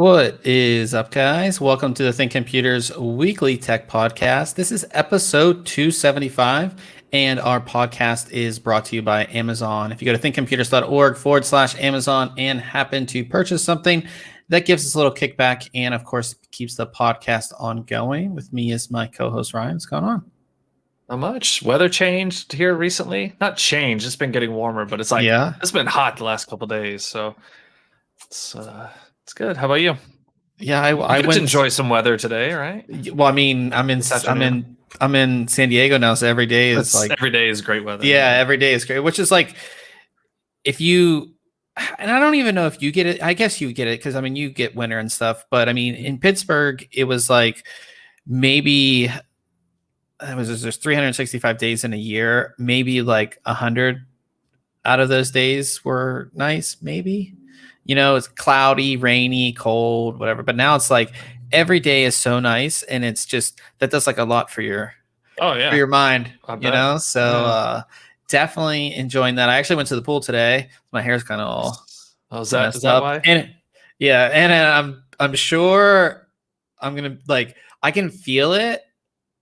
What is up, guys? Welcome to the Think Computers weekly tech podcast. This is episode 275, and our podcast is brought to you by Amazon. If you go to thinkcomputers.org/Amazon and happen to purchase something, that gives us a little kickback and, of course, keeps the podcast ongoing. With me is my co-host, Ryan. What's going on? Not much. Weather changed here recently. Not changed. It's been getting warmer, but it's like it's been hot the last couple of days, so it's good. How about you? Yeah, I went to enjoy some weather today, right? Well, I mean, I'm in San Diego now, so every day is every day is great weather. Yeah, every day is great, which is like if you, and I don't even know if you get it. I guess you get it because I mean you get winter and stuff, but I mean in Pittsburgh it was like maybe there's 365 days in a year, maybe like 100 out of those days were nice, maybe. You know, it's cloudy, rainy, cold, whatever. But now it's like every day is so nice, and it's just that does like a lot for your for your mind, you know. So definitely enjoying that. I actually went to the pool today. My hair's kind of all is that why? And I'm sure I'm gonna I can feel it.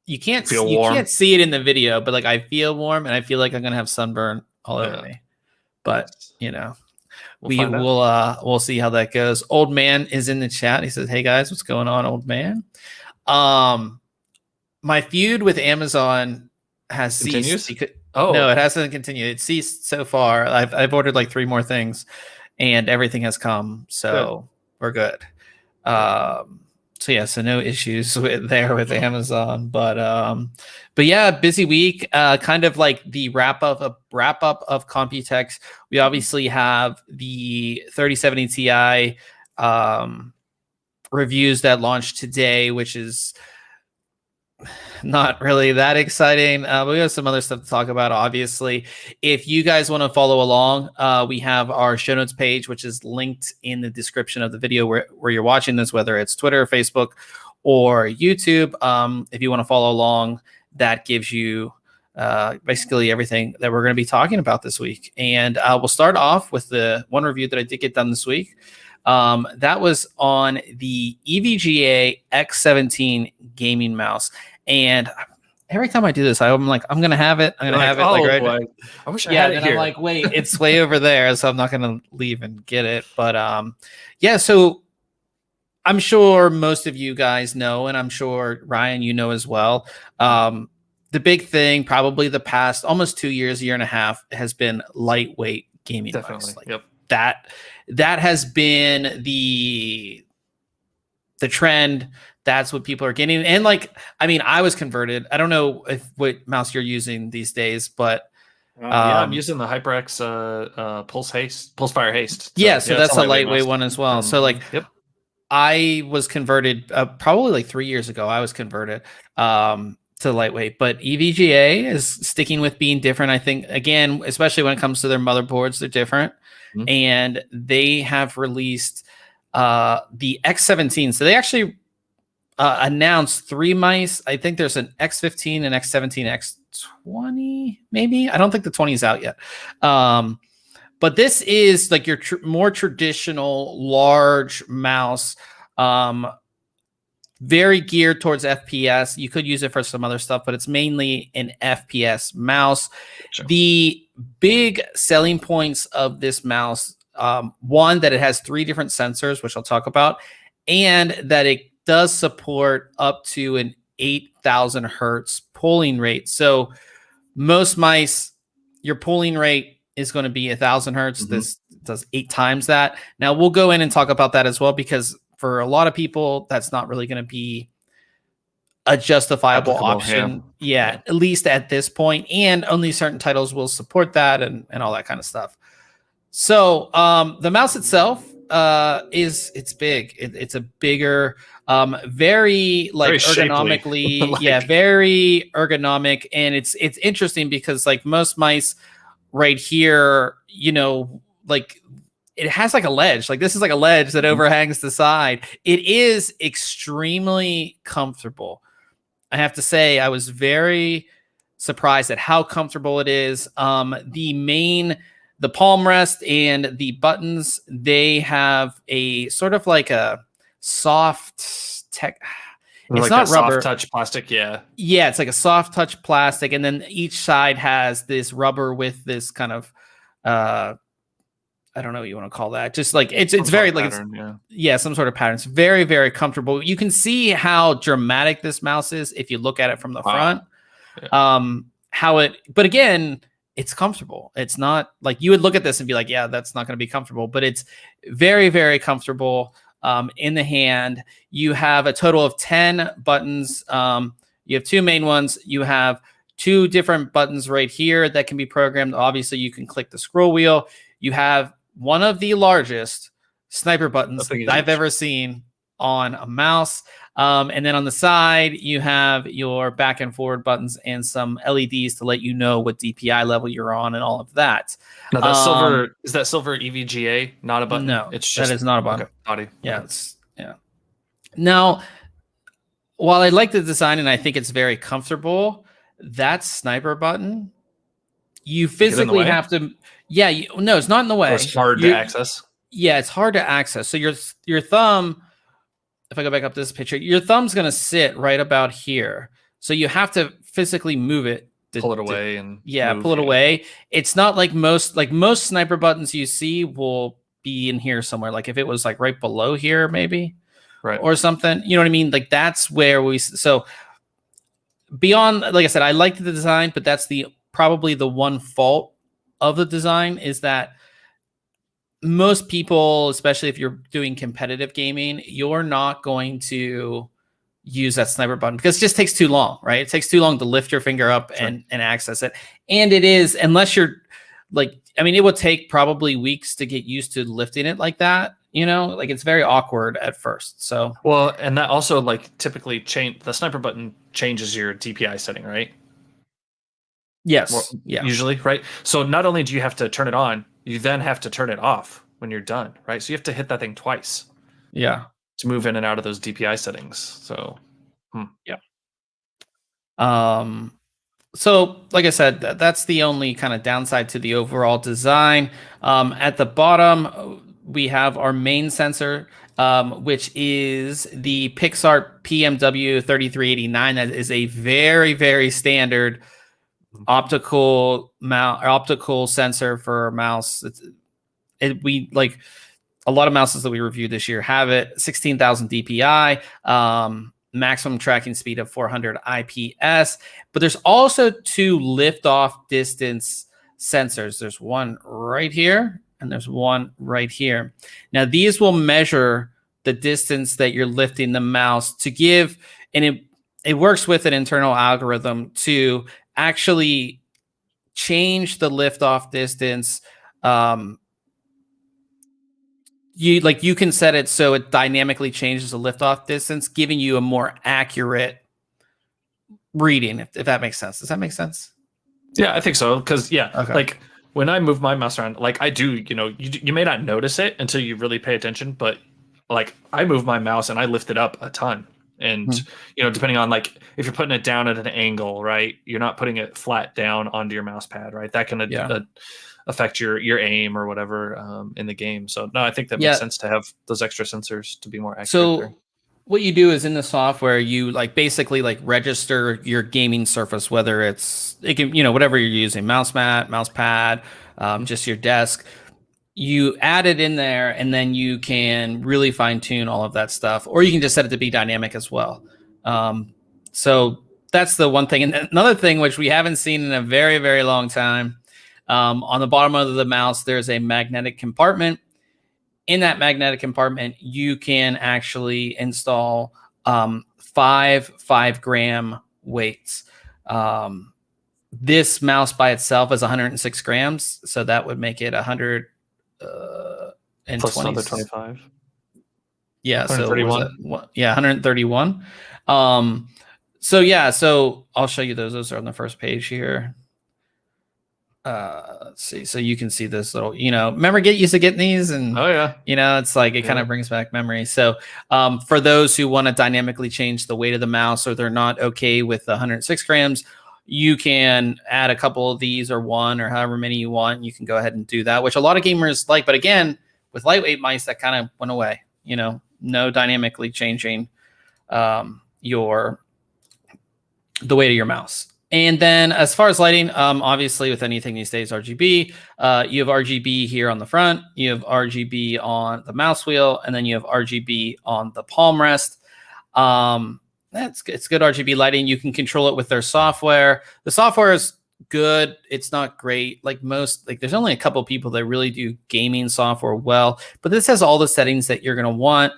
You can't see it in the video, but like I feel warm, and I feel like I'm gonna have sunburn all over me. But you know. We'll see how that goes. Old Man is in the chat. He says, "Hey guys, what's going on, old man?" My feud with Amazon has ceased. No, it hasn't continued. It ceased so far. I've ordered like 3 more things, and everything has come. So we're good. So no issues with Amazon, but yeah, busy week. Kind of like the wrap up of Computex. We obviously have the 3070 Ti reviews that launched today, which is not really that exciting. We have some other stuff to talk about, obviously. If you guys want to follow along, we have our show notes page, which is linked in the description of the video where you're watching this, whether it's Twitter, Facebook, or YouTube. If you want to follow along, that gives you basically everything that we're going to be talking about this week. And we'll start off with the one review that I did get done this week. That was on the EVGA X17 gaming mouse. And every time I do this, I'm like, I'm going to have it. I'm going to have it. I wish I had it here. I'm like, wait, it's way over there. So I'm not going to leave and get it. But yeah, so I'm sure most of you guys know, and I'm sure, Ryan, you know as well. The big thing, probably the past almost 2 years, year and a half, has been lightweight gaming. Definitely. Like, that has been the trend. That's what people are getting. And like, I mean, I was converted. I don't know what mouse you're using these days, but I'm using the HyperX Pulsefire Haste. So, so that's a lightweight one as well. So like, I was converted probably like 3 years ago. I was converted to lightweight, but EVGA is sticking with being different. I think, again, especially when it comes to their motherboards, they're different. And they have released the X17. So they actually announced 3 mice. I think there's an X15, an X17, X20, maybe. I don't think the 20 is out yet. But this is like your more traditional large mouse, very geared towards FPS. You could use it for some other stuff, but it's mainly an FPS mouse. Sure. The big selling points of this mouse, one, that it has 3 different sensors, which I'll talk about, and that it does support up to an 8,000 hertz polling rate. So most mice, your polling rate is going to be 1,000 hertz. This does 8 times that. Now we'll go in and talk about that as well, because for a lot of people, that's not really going to be a justifiable option. Yeah, at least at this point. And only certain titles will support that and all that kind of stuff. So the mouse itself it's big. It's a bigger, very ergonomically, very ergonomic. And it's interesting because like most mice right here, you know, like it has like a ledge. Like this is like a ledge that overhangs the side. It is extremely comfortable. I have to say, I was very surprised at how comfortable it is. The palm rest and the buttons, they have a sort of like a soft tech. It's like not rubber. Soft touch plastic, yeah. Yeah, it's like a soft touch plastic, and then each side has this rubber with this kind of I don't know what you want to call that. Just like it's very like pattern, yeah, some sort of pattern. It's very, very comfortable. You can see how dramatic this mouse is if you look at it from the front. Yeah. But again, it's comfortable. It's not like you would look at this and be like, yeah, that's not going to be comfortable, but it's very, very comfortable in the hand. You have a total of 10 buttons. You have 2 main ones. You have 2 different buttons right here that can be programmed. Obviously, you can click the scroll wheel. You have one of the largest sniper buttons I've ever seen on a mouse. And then on the side, you have your back and forward buttons and some LEDs to let you know what DPI level you're on and all of that. Now, that silver, is that silver EVGA not a button? No, it's just, that is not a button. Okay, body. Yeah, yeah. Now, while I like the design and I think it's very comfortable, that sniper button, you physically have to. Yeah, no, it's not in the way. Or it's hard to access. Yeah, it's hard to access. So your thumb, if I go back up to this picture, your thumb's going to sit right about here. So you have to physically move it. Pull it away and pull it away. It's not like most sniper buttons you see will be in here somewhere. Like if it was like right below here, maybe, right, or something. You know what I mean? Like that's where so beyond, like I said, I liked the design, but that's probably the one fault of the design is that most people, especially if you're doing competitive gaming, you're not going to use that sniper button because it just takes too long, right? It takes too long to lift your finger up and access it. And it is, unless you're like, I mean, it would take probably weeks to get used to lifting it like that. You know, like it's very awkward at first. So, well, and that also like typically the sniper button changes your DPI setting, right? Yes. Yeah. Usually, right? So not only do you have to turn it on, you then have to turn it off when you're done, right? So you have to hit that thing twice. Yeah. To move in and out of those DPI settings. So, yeah. So like I said, that's the only kind of downside to the overall design. At the bottom, we have our main sensor, which is the Pixart PMW 3389. That is a very, very standard optical sensor for a mouse. We like a lot of mouses that we reviewed this year have it. 16,000 DPI, maximum tracking speed of 400 IPS. But there's also 2 liftoff distance sensors. There's one right here and there's one right here. Now these will measure the distance that you're lifting the mouse to give, and it works with an internal algorithm to actually change the liftoff distance. You can set it so it dynamically changes the liftoff distance, giving you a more accurate reading, if that makes sense. Does that make sense? Yeah, I think so. Because like when I move my mouse around, like I do, you may not notice it until you really pay attention, but like I move my mouse and I lift it up a ton. And, depending on like, if you're putting it down at an angle, right, you're not putting it flat down onto your mouse pad, right? That can affect your aim or whatever in the game. So no, I think that makes sense to have those extra sensors to be more accurate. So what you do is in the software, you like basically like register your gaming surface, whether it can, whatever you're using, mouse mat, mouse pad, just your desk. You add it in there, and then you can really fine tune all of that stuff, or you can just set it to be dynamic as well. So that's the one thing. And another thing, which we haven't seen in a very, very long time, on the bottom of the mouse, there's a magnetic compartment. In that magnetic compartment, you can actually install 5 5-gram weights. This mouse by itself is 106 grams, so that would make it 100. And plus another 25. Yeah, 131. So 131. So I'll show you those. Those are on the first page here. Let's see. So you can see this little, remember used to getting these, and it's like it kind of brings back memories. So for those who want to dynamically change the weight of the mouse, or they're not okay with the 106 grams, you can add a couple of these or one or however many you want. You can go ahead and do that, which a lot of gamers like. But again, with lightweight mice, that kind of went away. no dynamically changing the weight of your mouse. And then as far as lighting, obviously with anything these days, RGB, you have RGB here on the front, you have RGB on the mouse wheel, and then you have RGB on the palm rest. It's good RGB lighting. You can control it with their software. The software is good. It's not great. Like there's only a couple people that really do gaming software well, but this has all the settings that you're going to want.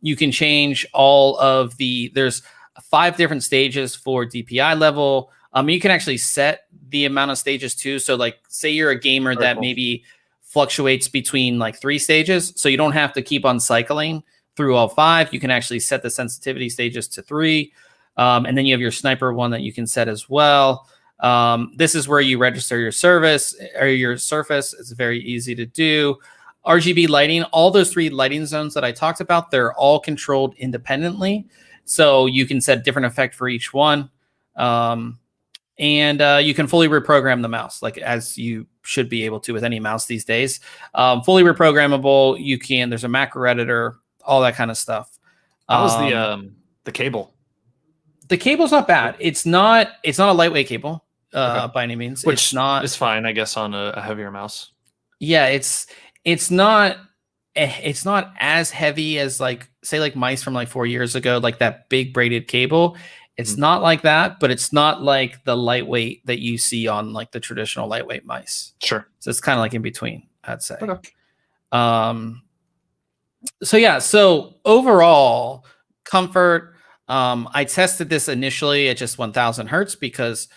You can change all of there's 5 different stages for DPI level. You can actually set the amount of stages too. So like, say you're a gamer that maybe fluctuates between like 3 stages. So you don't have to keep on cycling through all 5. You can actually set the sensitivity stages to 3. And then you have your sniper one that you can set as well. This is where you register your service or your surface. It's very easy to do. RGB lighting, all those 3 lighting zones that I talked about, they're all controlled independently. So you can set different effect for each one. And you can fully reprogram the mouse, like as you should be able to with any mouse these days. Fully reprogrammable. There's a macro editor, all that kind of stuff. How's the cable? The cable's not bad. It's not a lightweight cable by any means. Which is fine, I guess, on a heavier mouse. Yeah, it's not as heavy as like say like mice from like 4 years ago, like that big braided cable. It's not like that, but it's not like the lightweight that you see on like the traditional lightweight mice. Sure. So it's kind of like in between, I'd say. Okay. So overall comfort. I tested this initially at just 1000 hertz because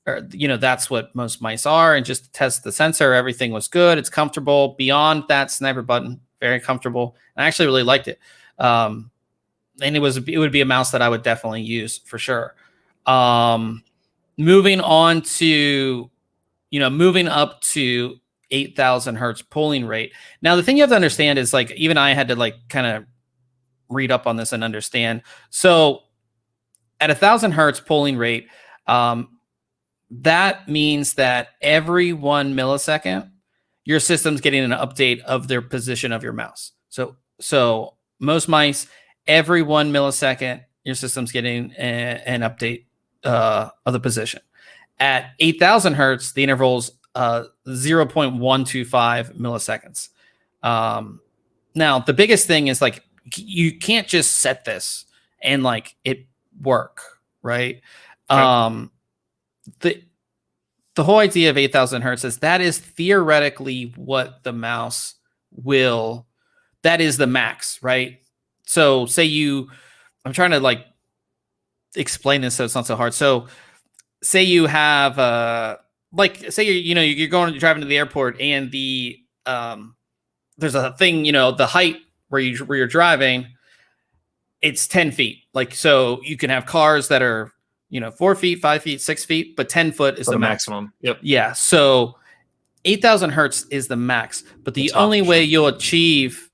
that's what most mice are, and just to test the sensor, everything was good. It's comfortable. Beyond that sniper button, very comfortable. I actually really liked it. And it would be a mouse that I would definitely use for sure. Moving up to 8000 hertz polling rate. Now, the thing you have to understand is like, even I had to like kind of read up on this and understand. So at 1000 hertz polling rate, that means that every 1 millisecond, your system's getting an update of their position of your mouse. So most mice, every 1 millisecond, your system's getting an update of the position. At 8000 hertz, the interval's 0.125 milliseconds. Now, the biggest thing is like, you can't just set this and like it work, right? Okay. The whole idea of 8000 hertz is that is theoretically what the mouse will, that is the max, right? So I'm trying to like explain this so it's not so hard. So say you have say you're driving to the airport and there's a thing, the height where you're driving, it's 10 feet. Like, so you can have cars that are 4 feet, 5 feet, 6 feet, but 10 foot is the maximum. Yep. Yeah. So 8000 hertz is the max, but the only way you'll achieve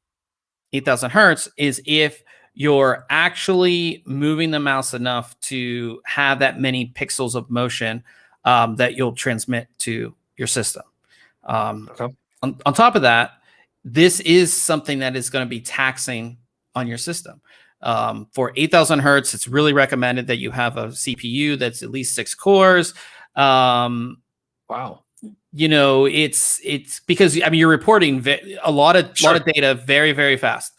8000 hertz is if you're actually moving the mouse enough to have that many pixels of motion that you'll transmit to your system. Okay. On top of that, this is something that is going to be taxing on your system. For 8000 hertz, it's really recommended that you have a CPU that's at least 6 cores. Wow. It's because you're reporting a lot of data very, very fast.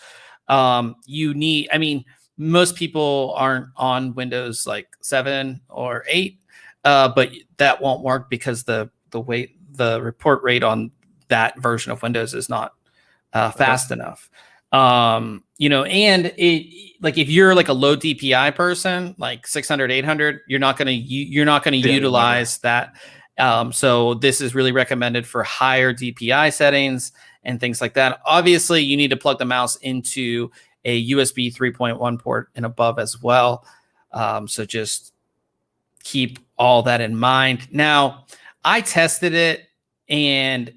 Most people aren't on Windows like 7 or 8, but that won't work because the report rate on that version of Windows is not fast enough. And it, like, if you're like a low DPI person, like 600, 800, you're not going to utilize that. So this is really recommended for higher DPI settings and things like that. Obviously, you need to plug the mouse into a USB 3.1 port and above as well. So just keep all that in mind. Now, I tested it, and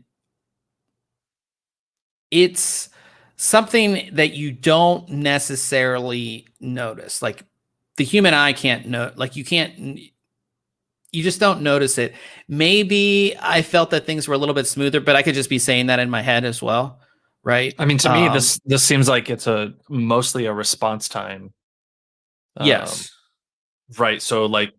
it's something that you don't necessarily notice. Like, the human eye can't know, like, you just don't notice it. Maybe I felt that things were a little bit smoother, but I could just be saying that in my head as well. right? I mean, to me, this seems like it's mostly a response time. Yes. Right. So like,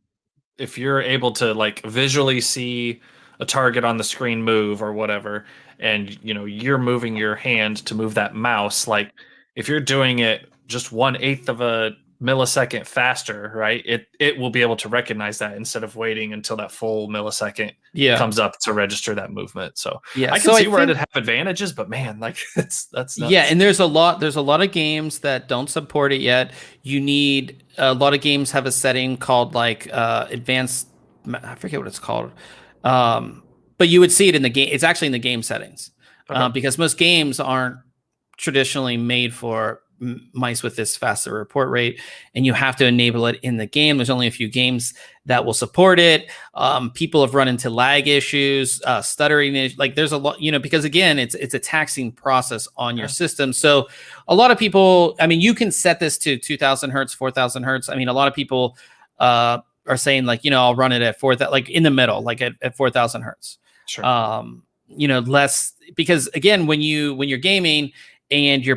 if you're able to like visually see a target on the screen move or whatever, and you're moving your hand to move that mouse, like if you're doing it just 1/8 of a millisecond faster, right, it will be able to recognize that instead of waiting until that full millisecond comes up to register that movement. So I can see where it'd have advantages, but man, like that's nuts. Yeah, and there's a lot of games that don't support it yet. You need a lot of games have a setting called like advanced, I forget what it's called, but you would see it in the game. It's actually in the game settings, because most games aren't traditionally made for mice with this faster report rate, and you have to enable it in the game. There's only a few games that will support it. People have run into lag issues, stuttering, like there's a lot, because again, it's a taxing process on your system. So a lot of people, I mean, you can set this to 2000 hertz, 4000 hertz. I mean, a lot of people are saying like, I'll run it at 4,000, like in the middle, like at 4000 hertz. Sure. Less, because again, when you're gaming, and you're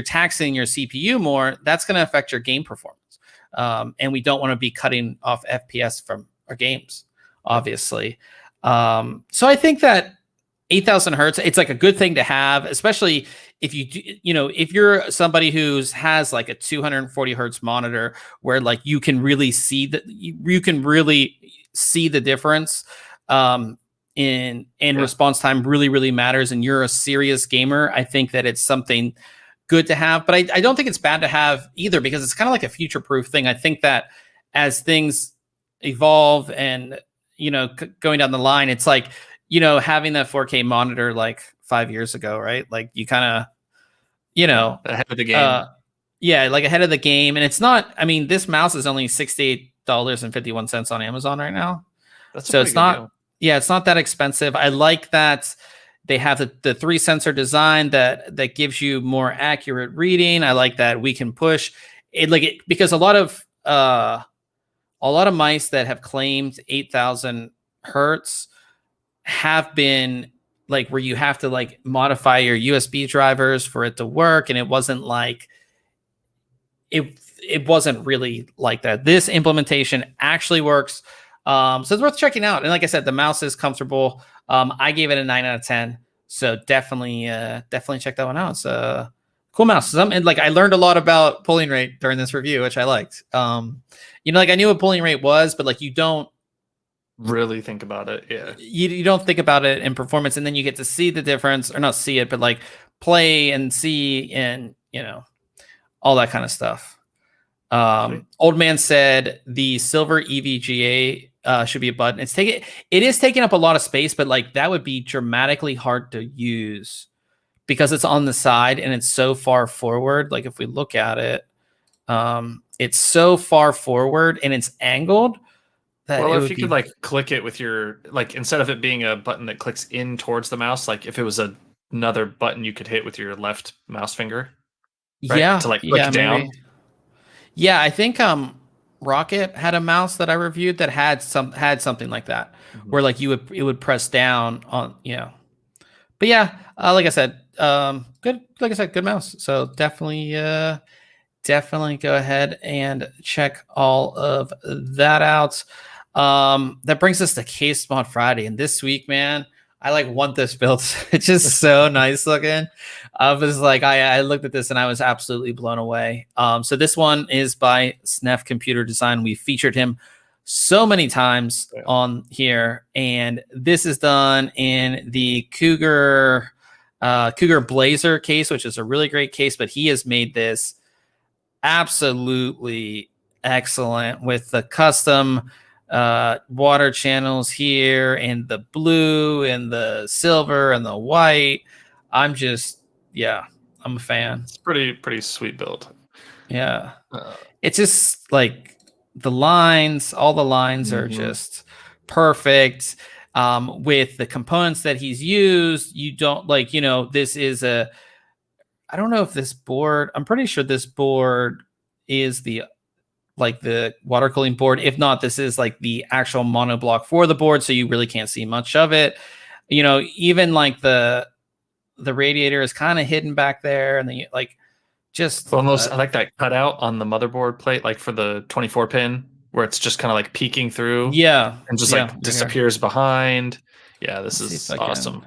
taxing your CPU more, that's going to affect your game performance. And we don't want to be cutting off FPS from our games, obviously. So I think that 8000 hertz, it's like a good thing to have, especially if if you're somebody who has like a 240 hertz monitor where like you can really see the difference. In response time really matters, and you're a serious gamer, I think that it's something good to have. But I don't think it's bad to have either, because it's kind of like a future-proof thing. I think that as things evolve and going down the line, it's like having that 4K monitor like 5 years ago, right? Like you kind of ahead of the game. Like ahead of the game. And it's not, I mean, this mouse is only $68.51 on Amazon right now. So it's not deal. Yeah, it's not that expensive. I like that they have the 3 sensor design that gives you more accurate reading. I like that we can push it, because a lot of mice that have claimed 8000 hertz have been like where you have to like modify your USB drivers for it to work, and it wasn't like it wasn't really like that. This implementation actually works. So it's worth checking out. And like I said, the mouse is comfortable. I gave it a 9 out of 10. So definitely check that one out. It's a cool mouse. And like I learned a lot about pulling rate during this review, which I liked. Like I knew what pulling rate was, but like you don't really think about it. Yeah. You don't think about it in performance, and then you get to see the difference, or not see it, but like play and see, and all that kind of stuff. Old man said the silver EVGA should be a button. It is taking up a lot of space, but like that would be dramatically hard to use because it's on the side and it's so far forward. Like if we look at it, it's so far forward and it's angled that if you could like click it with your, like, instead of it being a button that clicks in towards the mouse, like if it was another button you could hit with your left mouse finger, right? Yeah, to like click down. Maybe. Yeah, I think Rocket had a mouse that I reviewed that had something like that, where like it would press down on, But yeah, like I said, good. Like I said, good mouse. So definitely go ahead and check all of that out. That brings us to Case Mod Friday, and this week, man, I like want this build. It's just so nice looking. I was like, I looked at this and I was absolutely blown away. So this one is by Snef Computer Design. We featured him so many times on here, and this is done in the Cougar Blazer case, which is a really great case. But he has made this absolutely excellent with the custom water channels here, and the blue and the silver and the white. I'm a fan. It's pretty sweet build. Yeah. It's just like all the lines are just perfect. With the components that he's used, you don't this is I don't know if this board, I'm pretty sure this board is the water cooling board. If not, this is like the actual monoblock for the board, so you really can't see much of it. Even like the the radiator is kind of hidden back there, and then you like just almost I like that cutout on the motherboard plate, like for the 24 pin, where it's just kind of like peeking through. Yeah, and just like disappears behind. Yeah, this is awesome.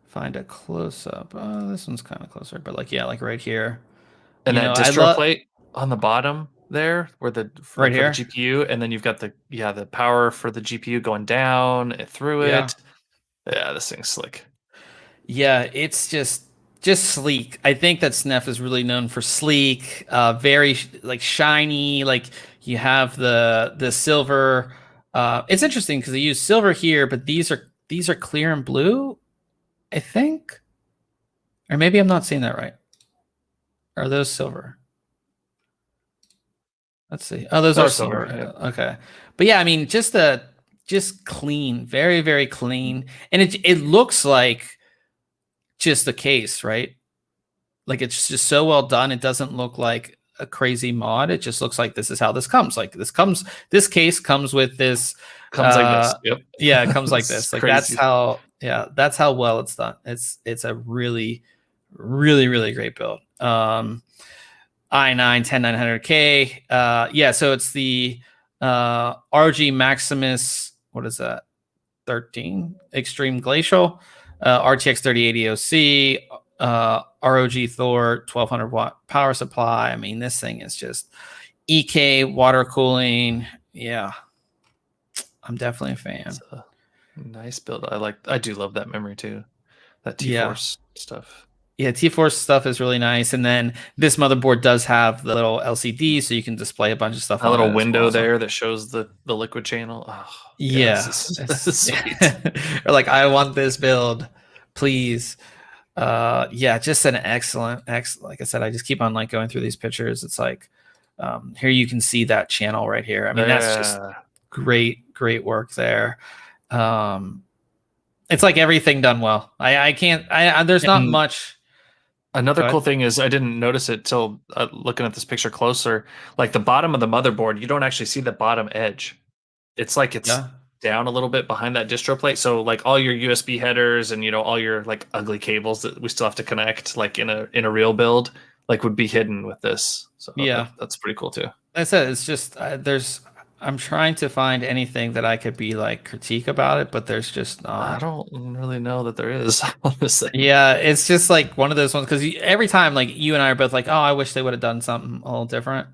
Find a close up. This one's kind of closer, but like like right here. And that distro plate on the bottom there, where the right here the GPU, and then you've got the power for the GPU going down through it. Yeah, this thing's slick. Yeah, it's just sleek. I think that SNEF is really known for sleek, very like shiny. Like you have the silver. It's interesting because they use silver here, but these are clear and blue, I think, or maybe I'm not seeing that right. Are those silver? Let's see. Oh, those are silver. Yeah. Okay, but yeah, I mean, just clean, very, very clean, and it looks like just the case, right? Like it's just so well done. It doesn't look like a crazy mod. It just looks like this is how this comes. Like this case comes with this. Comes like this. Yep. Yeah, it comes like this. Like crazy. That's how well it's done. It's a really, really, really great build. i9-10900K. Yeah, so it's the RG Maximus. What is that? 13 Extreme Glacial, RTX 3080 OC, ROG Thor 1200 watt power supply. I mean, this thing is just EK water cooling. Yeah, I'm definitely a fan. It's a nice build. I do love that memory too. That T-Force stuff. Yeah, T-Force stuff is really nice. And then this motherboard does have the little LCD, so you can display a bunch of stuff. A little window there that shows the liquid channel. Oh, yeah. This is sweet. Or like, I want this build, please. Yeah, just an excellent. Like I said, I just keep on like going through these pictures. It's like, here you can see that channel right here. I mean, that's just great work there. It's like everything done well. There's not much. Another cool thing is I didn't notice it till looking at this picture closer. Like the bottom of the motherboard, you don't actually see the bottom edge. It's like it's down a little bit behind that distro plate. So like all your USB headers and all your like ugly cables that we still have to connect like in a real build like would be hidden with this. So that's pretty cool too. I said it's just I'm trying to find anything that I could be like critique about it, but there's just not. I don't really know that there is. Honestly. Yeah, it's just like one of those ones because every time like you and I are both like, oh, I wish they would have done something a little different.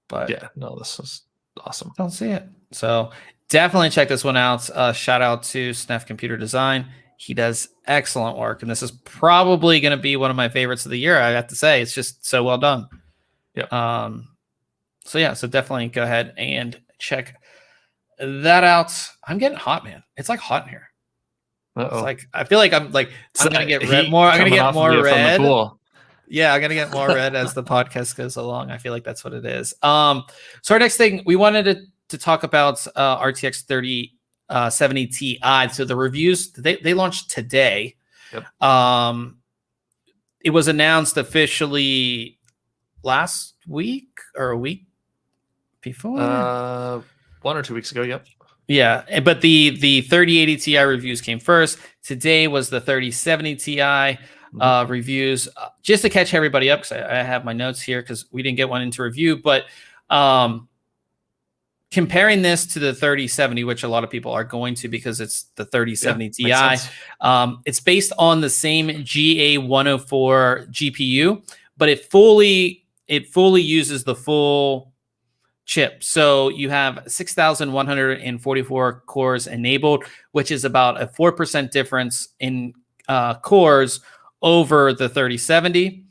But yeah, no, this was awesome. Don't see it. So definitely check this one out. Shout out to SNEF Computer Design. He does excellent work, and this is probably going to be one of my favorites of the year. I have to say, it's just so well done. Yeah. So yeah, so definitely go ahead and check that out. I'm getting hot, man. It's like hot in here. It's like I feel like I'm gonna get red more. I'm gonna get more red. Yeah, I'm gonna get more red as the podcast goes along. I feel like that's what it is. So our next thing we wanted to talk about RTX 3070 Ti. So the reviews they launched today. Yep. It was announced officially last week or a week before 1 or 2 weeks ago. Yep. Yeah, but the 3080 Ti reviews came first. Today was the 3070 Ti reviews. Just to catch everybody up, because I have my notes here because we didn't get one into review, but comparing this to the 3070, which a lot of people are going to because it's the 3070 Ti, it's based on the same GA104 GPU, but it fully uses the full chip. So you have 6,144 cores enabled, which is about a 4% difference in cores over the 3070.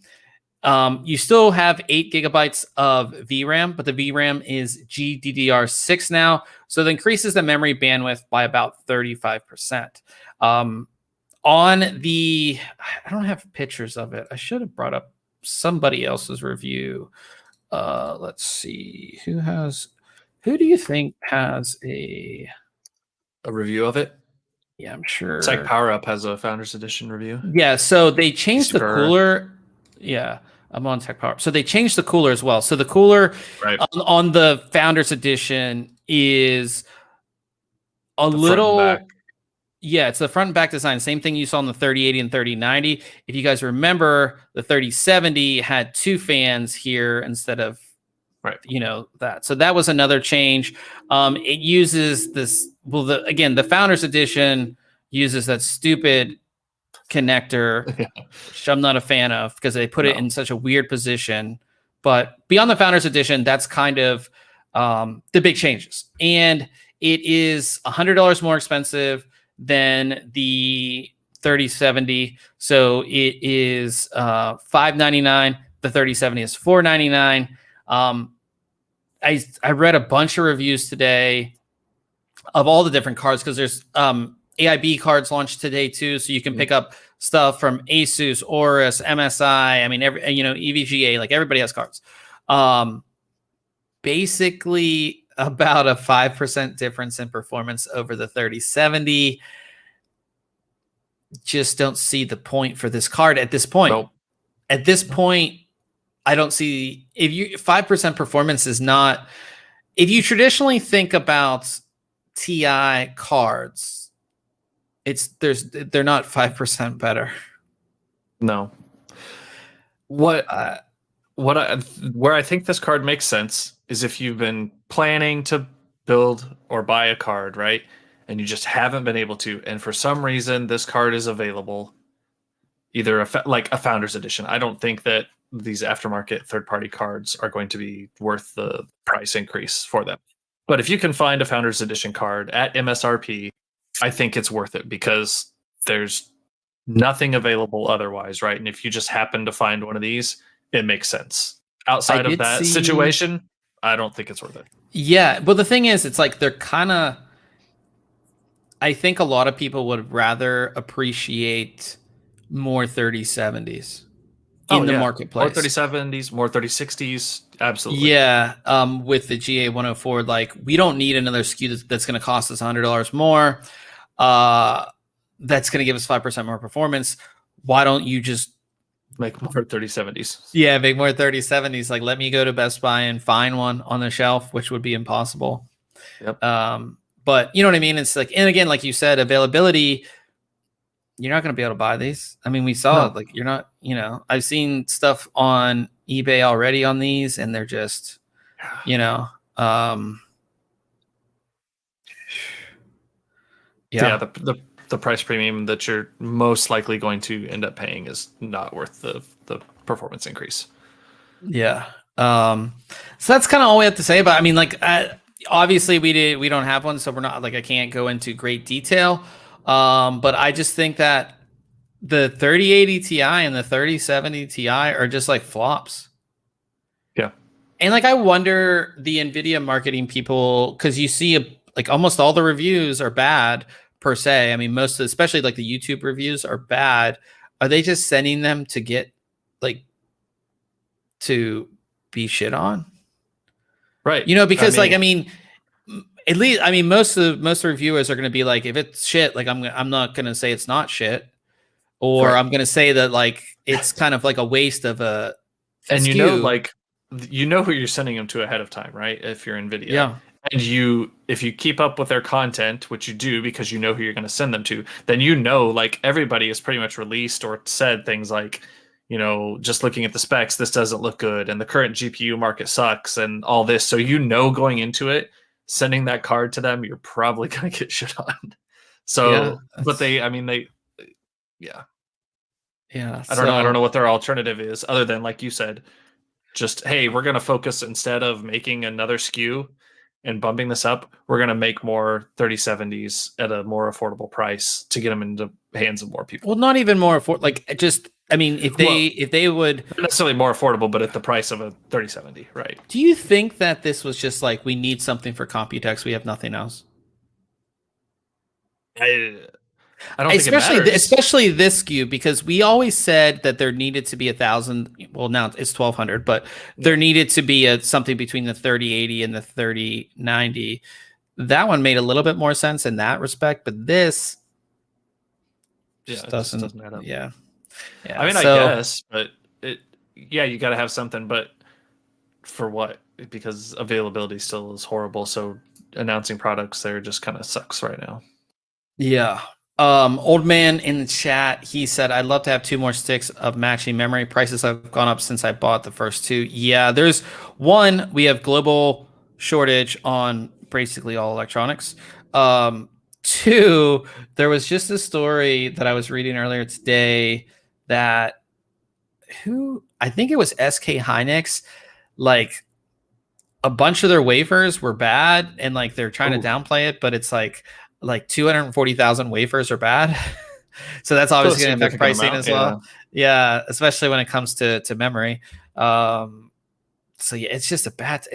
You still have 8 gigabytes of VRAM, but the VRAM is GDDR6 now. So that increases the memory bandwidth by about 35%. On the, I don't have pictures of it. I should have brought up somebody else's review. Let's see who do you think has a review of it? Yeah, I'm sure. Tech Power Up has a Founders Edition review. Yeah, so they changed the cooler. Yeah, I'm on Tech Power. So they changed the cooler as well. So the cooler on the Founders Edition is a little. Yeah, it's the front and back design. Same thing you saw in the 3080 and 3090. If you guys remember, the 3070 had 2 fans here instead of, right, that. So that was another change. It uses this. Well, the Founders Edition uses that stupid connector, which I'm not a fan of because they put it in such a weird position. But beyond the Founders Edition, that's kind of the big changes, and it is $100 more expensive than the 3070. So it is $599. The 3070 is $499. I read a bunch of reviews today of all the different cards because there's AIB cards launched today too, so you can pick up stuff from Asus, Aorus, MSI. I mean, EVGA, like everybody has cards. Basically, about a 5% difference in performance over the 3070. Just don't see the point for this card at this point. Nope. At this point, I don't see 5% performance is not. If you traditionally think about TI cards, they're not 5% better. No. Where I think this card makes sense is if you've been planning to build or buy a card, right? And you just haven't been able to, and for some reason this card is available, either like a Founders Edition. I don't think that these aftermarket third-party cards are going to be worth the price increase for them. But if you can find a Founders Edition card at MSRP, I think it's worth it because there's nothing available otherwise, right? And if you just happen to find one of these, it makes sense. Outside of that situation, I don't think it's worth it. Yeah, but the thing is, it's like they're kind of. I think a lot of people would rather appreciate more 3070s in the marketplace. More 3070s, more 3060s, absolutely. Yeah, with the GA104, like we don't need another SKU that's going to cost us $100 more. That's going to give us 5% more performance. Why don't you just make more 3070s? Yeah, make more 3070s. Like, let me go to Best Buy and find one on the shelf, which would be impossible. Yep. But you know what I mean? It's like, and again, like you said, availability, you're not going to be able to buy these. I mean, we saw it. Like, you're not, I've seen stuff on eBay already on these, and they're just, yeah, the price premium that you're most likely going to end up paying is not worth the performance increase. Yeah. So that's kind of all we have to say about. I mean, like, obviously we don't have one, so we're not like, I can't go into great detail. But I just think that the 3080 Ti and the 3070 Ti are just like flops. Yeah. And like, I wonder the NVIDIA marketing people, because you see like almost all the reviews are bad per se. I mean, especially like the YouTube reviews are bad. Are they just sending them to get like to be shit on? Right. Because at least, most reviewers are going to be like, if it's shit, like I'm not going to say it's not shit, or right. I'm going to say that like it's kind of like a waste of a. And SKU. Who you're sending them to ahead of time, right? If you're NVIDIA, yeah. And if you keep up with their content, which you do because you know who you're going to send them to, then like everybody has pretty much released or said things like, just looking at the specs, this doesn't look good, and the current GPU market sucks, and all this. So going into it, sending that card to them, you're probably going to get shit on. So, yeah, but yeah. I don't know what their alternative is other than, like you said, just, hey, we're going to focus, instead of making another SKU and bumping this up, we're going to make more 3070s at a more affordable price to get them into the hands of more people. Well, not even more affordable. Like, just, I mean, if they would, not necessarily more affordable, but at the price of a 3070, right? Do you think that this was just like, we need something for Computex, we have nothing else? I don't think it matters. Especially this SKU, because we always said that there needed to be 1,000. Well, now it's 1,200, but there needed to be something between the 3080 and the 3090. That one made a little bit more sense in that respect, but this just doesn't add up. Yeah. I mean, I guess, but you got to have something, but for what? Because availability still is horrible. So announcing products there just kind of sucks right now. Yeah. Old man in the chat, he said, I'd love to have 2 more sticks of matching memory. Prices have gone up since I bought the first 2. Yeah, there's one, we have global shortage on basically all electronics. 2, there was just a story that I was reading earlier today that I think it was SK Hynix, like a bunch of their wafers were bad and like they're trying to downplay it, but it's like 240,000 wafers are bad. So that's obviously going to affect pricing as well. Yeah, especially when it comes to memory. So yeah, it's just a bad.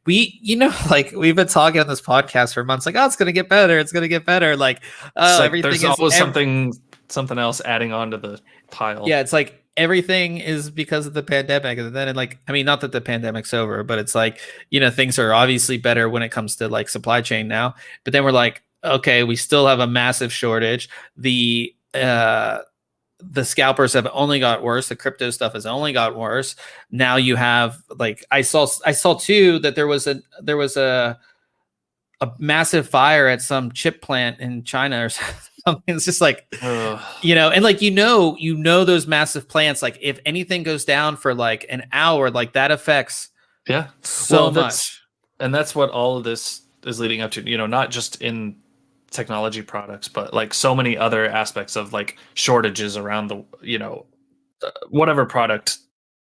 Like we've been talking on this podcast for months. Like, oh, it's going to get better. It's going to get better. Like, oh, everything there's always something else adding on to the pile. Yeah, it's like everything is because of the pandemic, and then not that the pandemic's over, but it's like, things are obviously better when it comes to like supply chain now. But then we're like, okay, we still have a massive shortage. The scalpers have only got worse. The crypto stuff has only got worse. Now you have like I saw too that there was a massive fire at some chip plant in China or something. It's just like, and like those massive plants. Like if anything goes down for like an hour, like that affects so much. And that's what all of this is leading up to. Not just in technology products, but like so many other aspects of like shortages around the whatever product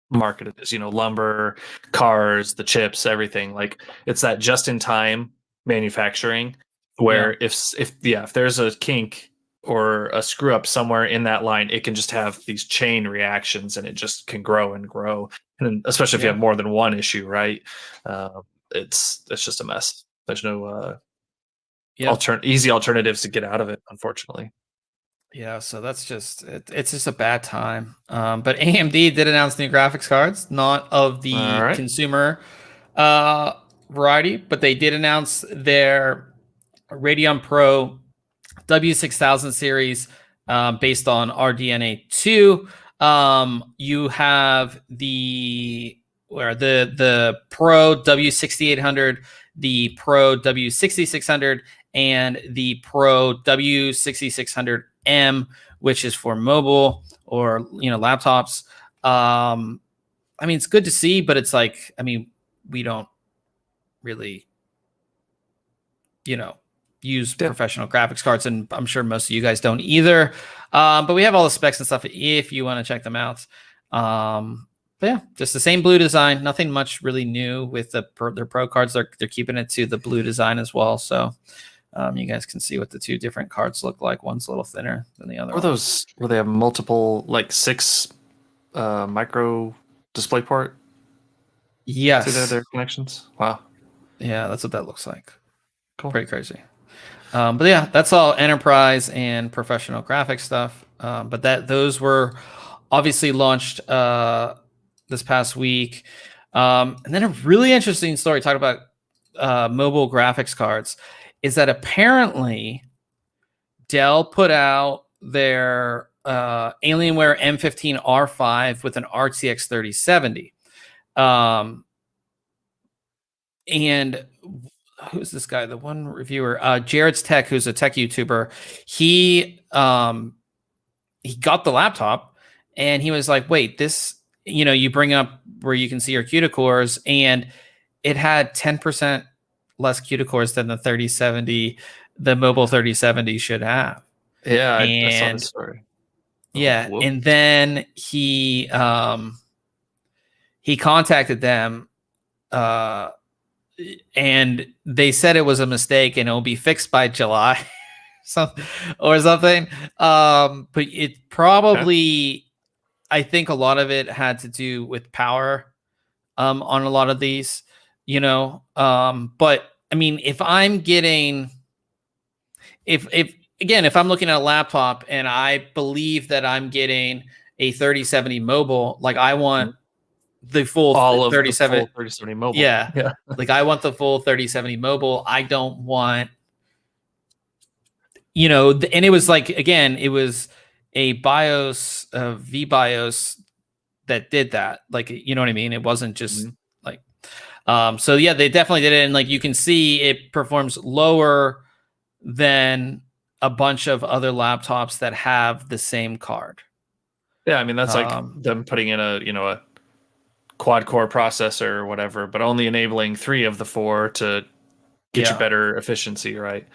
market it is. Lumber, cars, the chips, everything. Like it's that just in time manufacturing where if there's a kink or a screw up somewhere in that line, it can just have these chain reactions and it just can grow and grow. And especially if you have more than one issue, right? It's just a mess. There's no easy alternatives to get out of it, unfortunately. Yeah, so that's just it's just a bad time. But AMD did announce new graphics cards, not of the consumer variety, but they did announce their Radeon Pro W6000 series based on RDNA 2. You have the Pro W6800, the Pro W6600, and the Pro W6600M, which is for mobile or laptops. It's good to see, but it's like, we don't really use professional graphics cards, and I'm sure most of you guys don't either. But we have all the specs and stuff if you want to check them out. But yeah, just the same blue design. Nothing much really new with their Pro cards. They're keeping it to the blue design as well. So you guys can see what the 2 different cards look like. One's a little thinner than the other. Or those where they have multiple, like 6 micro display port? Yes. To their connections. Wow. Yeah, that's what that looks like. Cool. Pretty crazy. But yeah, that's all enterprise and professional graphics stuff. But those were obviously launched this past week. And then a really interesting story talking about mobile graphics cards is that apparently Dell put out their Alienware M15 R5 with an RTX 3070. And who's this guy? The one reviewer, Jared's Tech, who's a tech YouTuber. He got the laptop and he was like, wait, this, you bring up where you can see your cuticores, and it had 10% less cuticores than the 3070, the mobile 3070 should have. Yeah, I saw this story. Yeah, and then he contacted them, and they said it was a mistake and it'll be fixed by July, or something. But it probably, I think a lot of it had to do with power, on a lot of these, But if I'm getting, if I'm looking at a laptop and I believe that I'm getting a 3070 mobile, like I want the full 3070 mobile. Yeah. Like I want the full 3070 mobile. I don't want, and it was like, again, it was a BIOS, VBIOS that did that. Like, you know what I mean? It wasn't just like, so yeah, they definitely did it. And like, you can see it performs lower than a bunch of other laptops that have the same card. Yeah, I mean that's like them putting in a a quad core processor or whatever, but only enabling 3 of the 4 to get you better efficiency, right?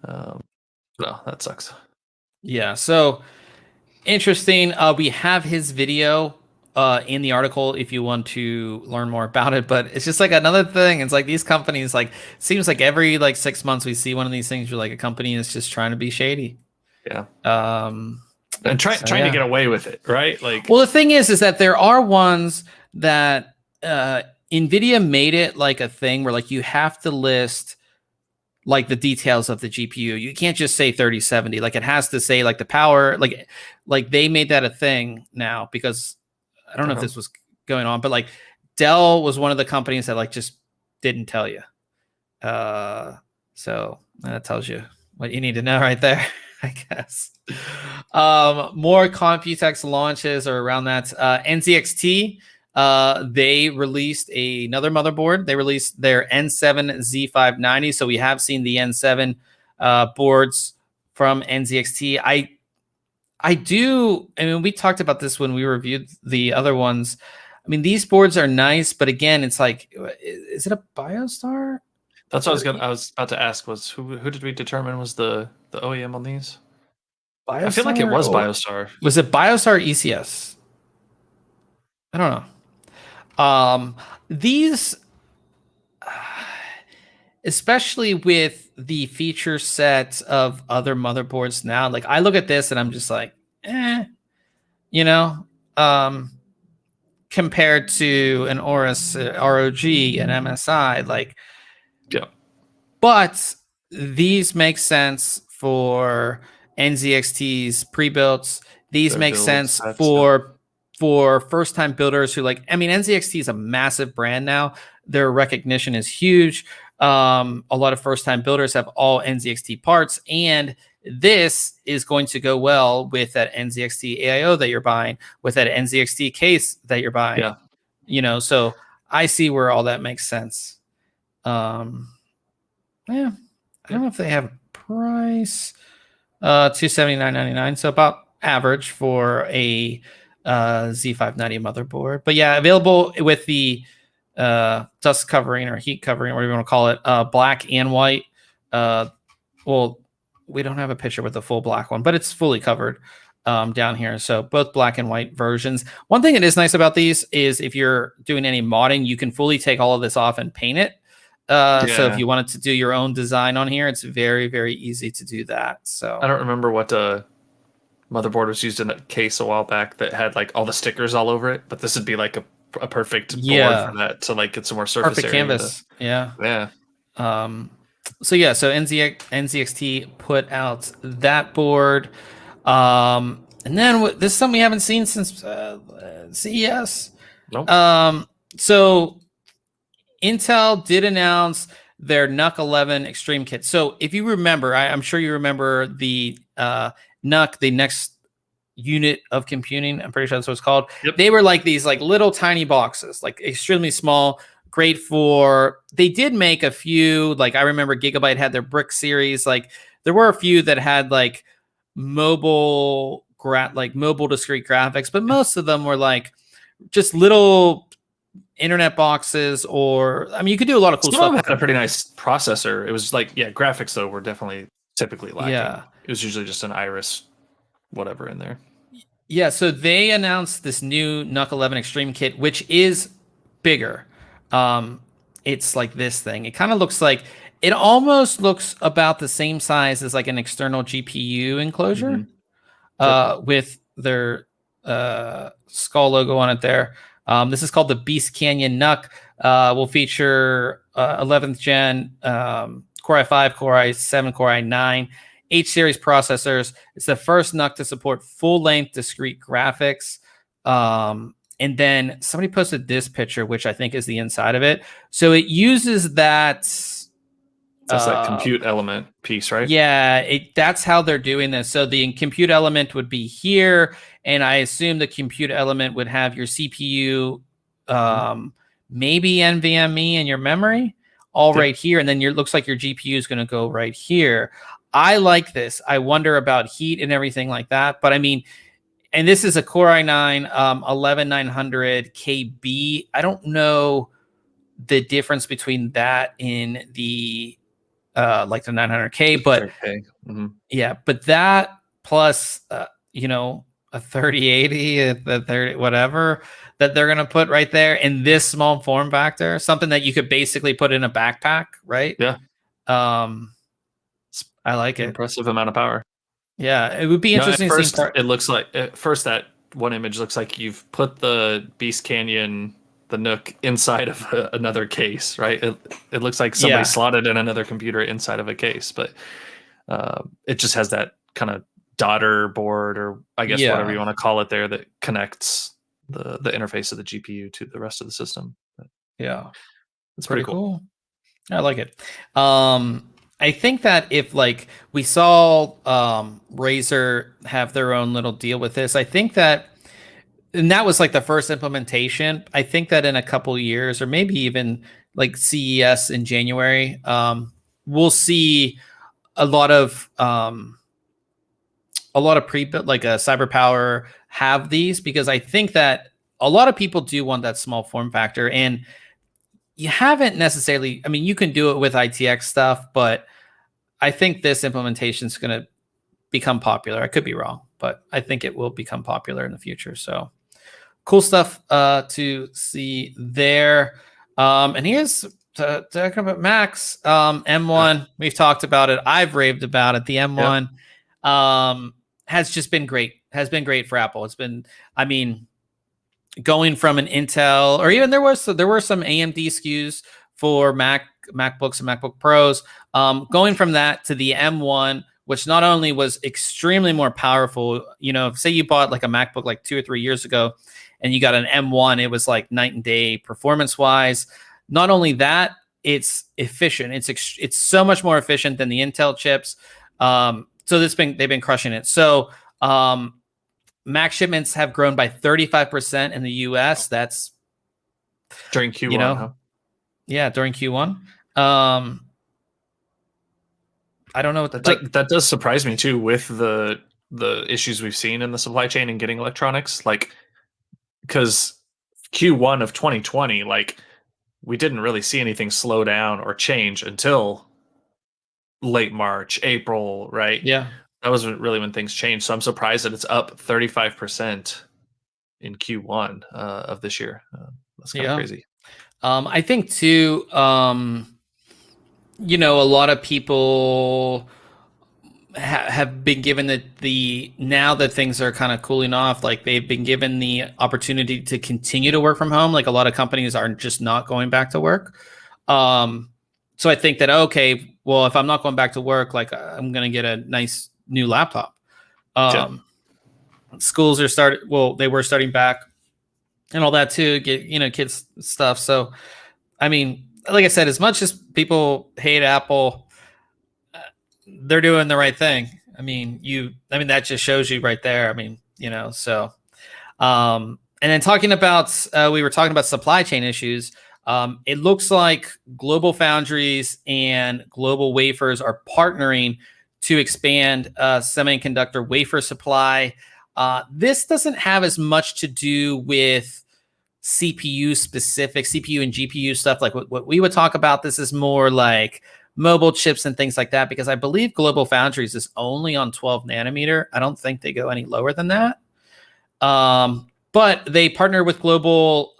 No, that sucks. Yeah, so interesting. We have his video in the article if you want to learn more about it, but it's just like another thing. It's like these companies, like, seems like every like 6 months we see one of these things where like a company is just trying to be shady. Yeah. And trying to get away with it, right? Like, well, the thing is that there are ones that NVIDIA made it like a thing where like you have to list like the details of the GPU. You can't just say 3070. Like it has to say like the power. Like they made that a thing now because I don't know if this was going on, but like Dell was one of the companies that like just didn't tell you. So that tells you what you need to know right there, I guess. More Computex launches are around that. NZXT, they released another motherboard. They released their N7 Z590. So we have seen the N7 boards from NZXT. I mean, we talked about this when we reviewed the other ones. I mean, these boards are nice, but again, it's like, is it a BioStar? That's what I was about to ask. Was who did we determine was the OEM on these? BioStar, I feel like it was BioStar. Was it BioStar or ECS? I don't know. These, especially with the feature set of other motherboards now, like I look at this and I'm just like, compared to an Aorus ROG and MSI, like, yeah. But these make sense for NZXT's pre-builts. These make sense for first-time builders who like. I mean, NZXT is a massive brand now. Their recognition is huge. A lot of first-time builders have all NZXT parts, and this is going to go well with that NZXT AIO that you're buying, with that NZXT case that you're buying. Yeah. You know, so I see where all that makes sense. Yeah, I don't know if they have a price. $279.99, so about average for a Z590 motherboard. But yeah, available with the dust covering or heat covering, whatever you want to call it, black and white. Well, we don't have a picture with the full black one, but it's fully covered down here. So both black and white versions. One thing that is nice about these is if you're doing any modding, you can fully take all of this off and paint it. So if you wanted to do your own design on here, it's very, very easy to do that. So I don't remember what motherboard was used in that case a while back that had like all the stickers all over it, but this would be like a perfect board for that to like get some more surface perfect area. Canvas. Yeah. So NZXT put out that board. And then this is something we haven't seen since CES. Nope. So Intel did announce their NUC 11 Extreme Kit. So if you remember, I'm sure you remember the NUC, the next unit of computing. I'm pretty sure that's what it's called. Yep. They were like these like little tiny boxes, like extremely small, great for. They did make a few. Like I remember Gigabyte had their Brick series. Like there were a few that had like mobile discrete graphics, but most of them were like just little internet boxes, or I mean, you could do a lot of cool stuff. Some of them had a pretty nice processor. It was like, graphics though were definitely typically lacking. Yeah, it was usually just an Iris, whatever in there. Yeah, so they announced this new NUC 11 Extreme Kit, which is bigger. It's like this thing. It kind of looks like, it almost looks about the same size as like an external GPU enclosure, with their skull logo on it there. This is called the Beast Canyon NUC. Will feature 11th gen Core i5, Core i7, Core i9, H-series processors. It's the first NUC to support full-length discrete graphics. And then somebody posted this picture, which I think is the inside of it. So it uses that. That's that compute element piece, right? Yeah, that's how they're doing this. So the compute element would be here, and I assume the compute element would have your CPU, maybe NVMe and your memory all right here, and then looks like your GPU is going to go right here. I like this. I wonder about heat and everything like that. But I mean, and this is a Core i9 11900 KB. I don't know the difference between that in the like the 900K, but yeah, but that plus you know, a 3080, the 30 whatever that they're gonna put right there in this small form factor, something that you could basically put in a backpack, right? Yeah. I like it. Impressive amount of power. Yeah, it would be interesting. At first, it looks like that one image looks like you've put the Beast Canyon, the Nook, inside of another case, right? It looks like somebody slotted in another computer inside of a case, but it just has that kind of daughter board, or I guess whatever you want to call it there, that connects the interface of the GPU to the rest of the system. But yeah, it's pretty cool. I like it. I think that if like we saw Razer have their own little deal with this, I think that, and that was like the first implementation. I think that in a couple of years, or maybe even like CES in January, we'll see a lot of pre-built, like a CyberPower, have these, because I think that a lot of people do want that small form factor, and you haven't necessarily, I mean, you can do it with ITX stuff, but I think this implementation is going to become popular. I could be wrong, but I think it will become popular in the future. So cool stuff to see there. And here's talking about Max M1. We've talked about it. I've raved about it. The M1 has just been great. Has been great for Apple. It's been, I mean, going from an Intel, or even there were some AMD SKUs for MacBooks and MacBook Pros, going from that to the M1, which not only was extremely more powerful, you know, say you bought like a MacBook like 2 or 3 years ago and you got an M1, it was like night and day performance wise. Not only that, it's efficient. It's so much more efficient than the Intel chips. So they've been crushing it. So Mac shipments have grown by 35% in the US. That's during Q1. You know, huh? Yeah, during Q1. I don't know what that does surprise me too, with the issues we've seen in the supply chain and getting electronics. Like, because Q1 of 2020, like, we didn't really see anything slow down or change until late March, April, right? Yeah. That was really when things changed. So I'm surprised that it's up 35% in Q1 of this year. That's kind of crazy. I think too, you know, a lot of people have been given the now that things are kind of cooling off, like they've been given the opportunity to continue to work from home. Like a lot of companies are just not going back to work. So I think that, okay, well, if I'm not going back to work, like I'm going to get a nice new laptop. Schools are they were starting back and all that too, get, you know, kids stuff. So, I mean, like I said, as much as people hate Apple, they're doing the right thing. I mean, that just shows you right there. I mean, you know, so, and then we were talking about supply chain issues. It looks like Global Foundries and Global Wafers are partnering to expand semiconductor wafer supply. This doesn't have as much to do with CPU specific, CPU and GPU stuff like what we would talk about. This is more like mobile chips and things like that, because I believe Global Foundries is only on 12 nanometer. I don't think they go any lower than that. But they partner with Global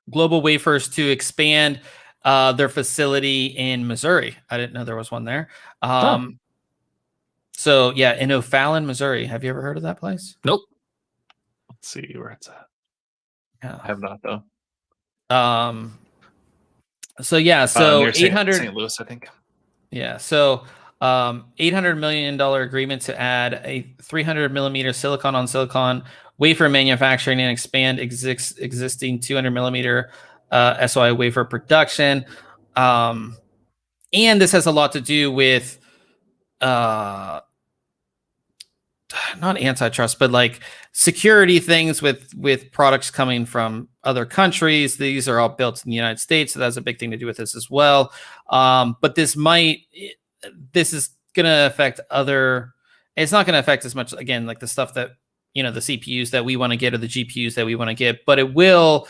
Wafers to expand their facility in Missouri. I didn't know there was one there. So yeah, in O'Fallon, Missouri. Have you ever heard of that place? Nope. Let's see where it's at. Yeah. I have not, though. So yeah, so near 800 St. Louis, I think. Yeah, so $800 million agreement to add a 300 millimeter silicon on silicon wafer manufacturing and expand existing 200 millimeter SOI wafer production. And this has a lot to do with not antitrust, but like security things with products coming from other countries. These are all built in the United States, so that's a big thing to do with this as well. But this might this is gonna affect other. It's not gonna affect as much again, like the stuff that the CPUs that we want to get or the GPUs that we want to get, but it will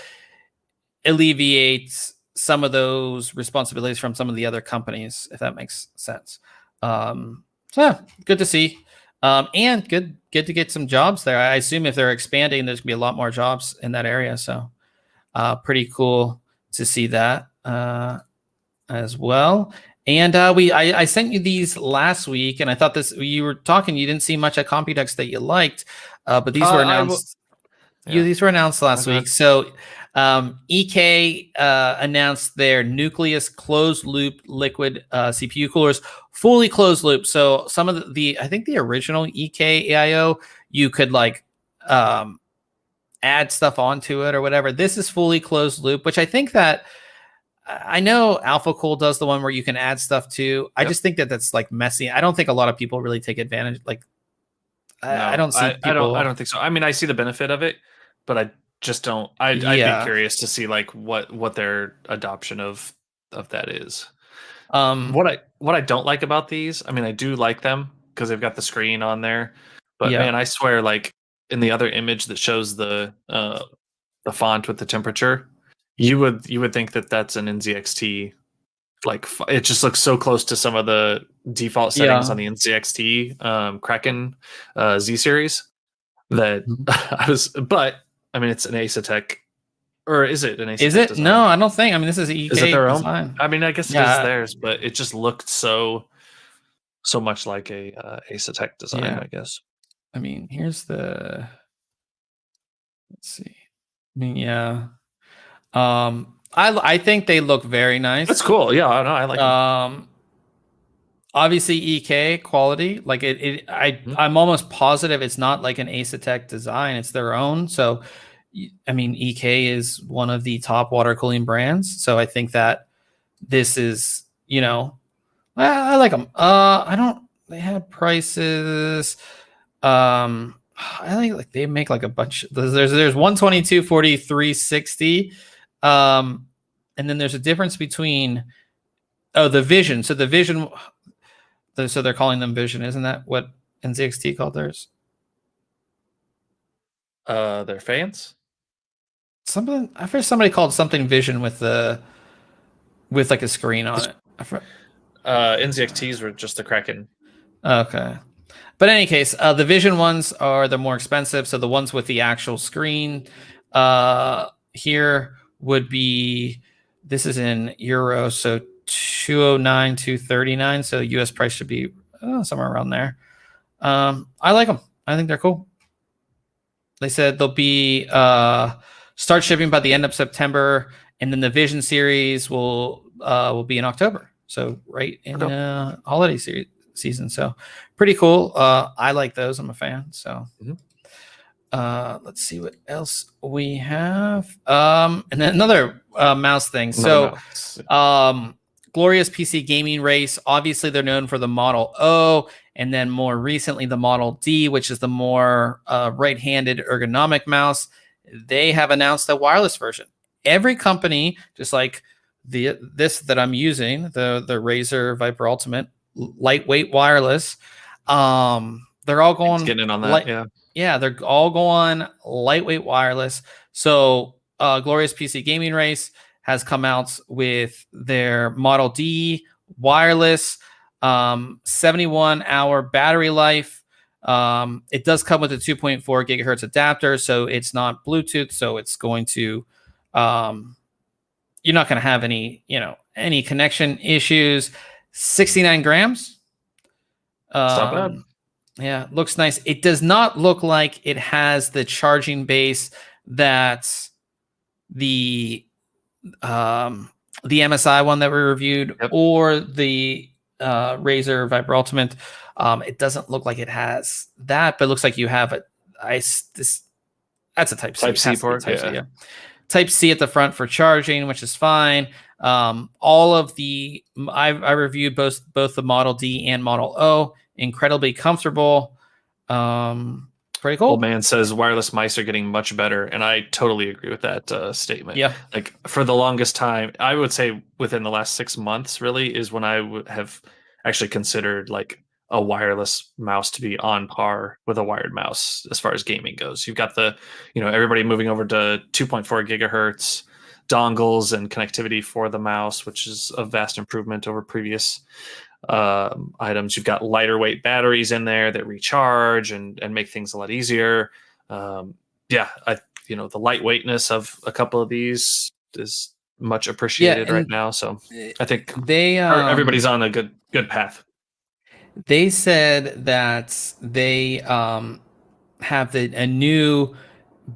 alleviate some of those responsibilities from some of the other companies, if that makes sense. So yeah, good to see. And good to get some jobs there. I assume if they're expanding, there's gonna be a lot more jobs in that area. So pretty cool to see that as well. And I sent you these last week, and I thought you were talking. You didn't see much at Computex that you liked, but these were announced. These were announced last week. So EK announced their Nucleus closed loop liquid CPU coolers, fully closed loop. So some of I think the original EK AIO, you could like add stuff onto it or whatever. This is fully closed loop, which I think that I know AlphaCool does the one where you can add stuff to. I just think that that's like messy. I don't think a lot of people really take advantage. Like, I don't see people. I don't think so. I mean, I see the benefit of it, but I just don't. I'd be curious to see like what their adoption of that is. What I don't like about these, I mean, I do like them because they've got the screen on there, but man, I swear, like in the other image that shows the font with the temperature, you would think that that's an NZXT. Like it just looks so close to some of the default settings on the NZXT Kraken Z series that but I mean, it's an Asetek, or is it an Asetek? Is it? Design? No, I don't think. I mean, this is EK. Is it their design. own? I mean, I guess it is theirs, but it just looked so much like a Asetek design. I guess. I mean, here's the. Let's see. I mean, I think they look very nice. That's cool. Yeah, I know. I like them. Obviously EK quality, like I'm almost positive it's not like an Asetek design, it's their own. So I mean, EK is one of the top water cooling brands, so I think that this is, I like them. They had prices. I think like they make like a bunch. There's 122, 40, 360. And then there's a difference between the Vision. So the Vision, so they're calling them Vision, isn't that what NZXT called theirs? Their fans? Something I heard somebody called something Vision with like a screen on it. NZXTs were just the Kraken. Okay. But in any case, the Vision ones are the more expensive. So the ones with the actual screen here would be, this is in euros, so 209, 239. So US price should be somewhere around there. I like them. I think they're cool. They said they'll be start shipping by the end of September, and then the Vision series will be in October. So right in holiday season. So pretty cool. I like those. I'm a fan. So let's see what else we have. And then another mouse thing. Glorious PC gaming race. Obviously, they're known for the Model O, and then more recently the Model D, which is the more right-handed ergonomic mouse. They have announced a wireless version. Every company, just like this that I'm using, the Razer Viper Ultimate, lightweight wireless. They're all going getting in on that. They're all going lightweight wireless. So Glorious PC Gaming Race has come out with their Model D wireless, 71-hour battery life. It does come with a 2.4 gigahertz adapter, so it's not Bluetooth. So it's going to, you're not going to have any connection issues. 69 grams. It's not bad. Yeah, looks nice. It does not look like it has the charging base that the MSI one that we reviewed or the Razer Viper Ultimate. It doesn't look like it has that, but it looks like you have that's a Type C port. Type C at the front for charging, which is fine. All of the I reviewed both the Model D and Model O. Incredibly comfortable. Pretty cool. Old man says wireless mice are getting much better, and I totally agree with that statement. Yeah, like for the longest time, I would say within the last 6 months, really, is when I would have actually considered like a wireless mouse to be on par with a wired mouse as far as gaming goes. You've got the, everybody moving over to 2.4 gigahertz dongles and connectivity for the mouse, which is a vast improvement over previous items. You've got lighter weight batteries in there that recharge and make things a lot easier. The lightweightness of a couple of these is much appreciated right now. So I think everybody's on a good path. They said that they have a new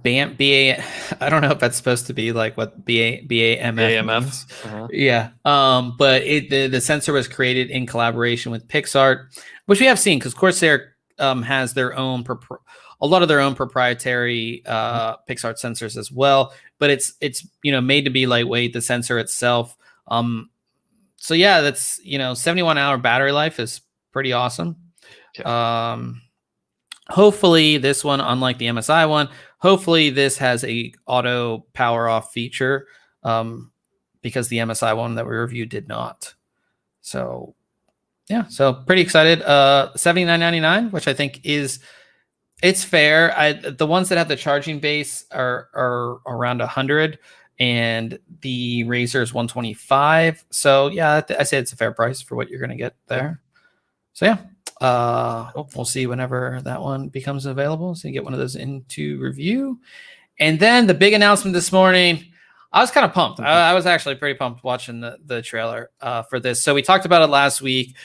BA. I don't know if that's supposed to be like what BAMF means. Uh-huh. Yeah. But the sensor was created in collaboration with PixArt, which we have seen because Corsair has their own a lot of their own proprietary PixArt sensors as well. But it's made to be lightweight. The sensor itself. So yeah, that's 71-hour battery life is pretty awesome. Yeah. Hopefully this one, unlike the MSI one, hopefully this has a auto power off feature, because the MSI one that we reviewed did not. So yeah, so pretty excited. $79.99, which I think it's fair. The ones that have the charging base are around 100, and the Razer is 125. So yeah, I say it's a fair price for what you're going to get there. So yeah, we'll see whenever that one becomes available. So you get one of those into review. And then the big announcement this morning, I was kind of pumped. I was actually pretty pumped watching the trailer for this. So we talked about it last week.